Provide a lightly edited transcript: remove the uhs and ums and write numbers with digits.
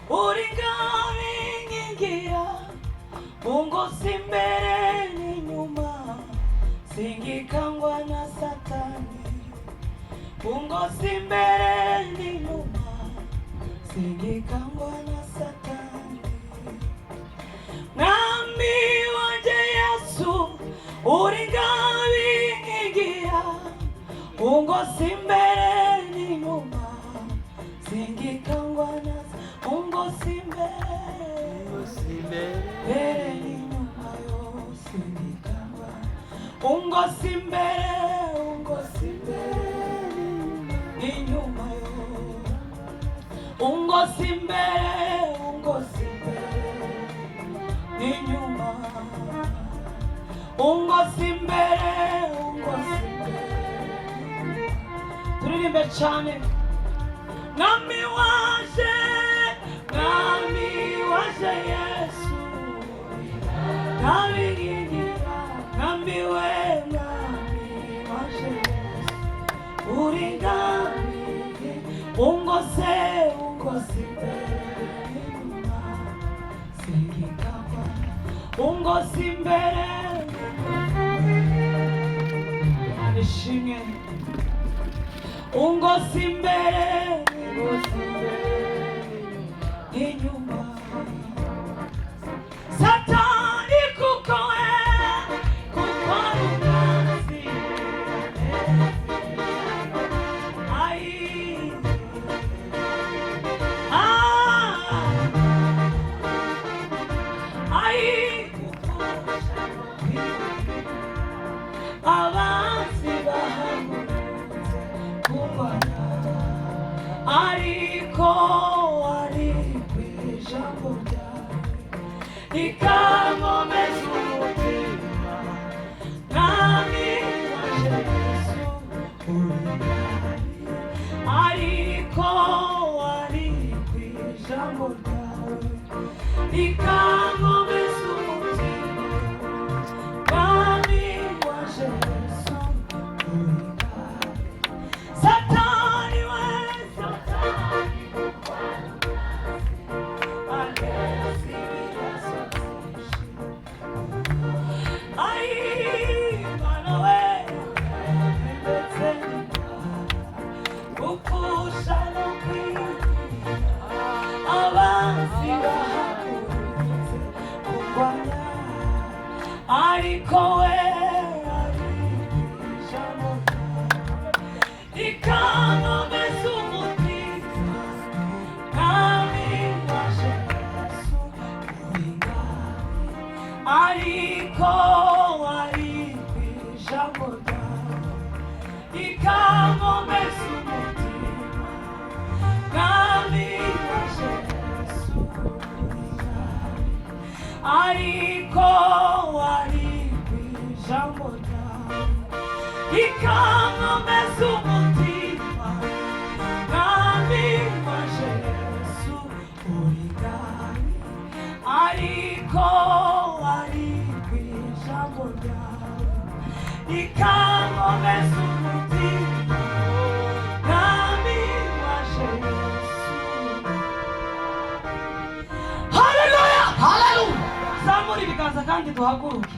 우리가 윙이기야 ungosi mbele ni nyuma, singikangwa na Satani. Ungosi mbele ni nyuma, singikangwa na Satani. Nami waje Yesu uringawi ingia, ungosi mbele ni nyuma, singikangwa na ungosi mbele ni nyuma yo singikangwa, ungosi mbele ni nyuma yo, ungosi mbele ni nyuma, ungosi mbele turirimbe cyane. Nami waje Yesu nabigira, nami waje Yesu uringami, ungosi mbele nyuma, singikangwa, ungosi mbele anishimye, ungosi mbele ni nyuma. Satani kukoe kukorukazi abanzi bahagurutse kurwana, ariko ari kw'ijambo ryawe rikankomeza umutima. Nami waje Yesu uringami, ariko ari kw'ijambo ryawe rikankomeza umutima. Nami waje Yesu uringami. Satani ariko we ari ijambo rikankomeza umutima. Nami waje Yesu uringami, ariko ari ijambo ryawe rikankomeza umutima. Nami waje Yesu uringami, ariko ari ijambo ryawe rikankomeza umutima. Nami waje Yesu uringami, ariko ari ijambo ryawe rikankomeza umutima. Nami waje Yesu. Haleluya, haleluya. Zamura ibiganza kandi duhaguruke.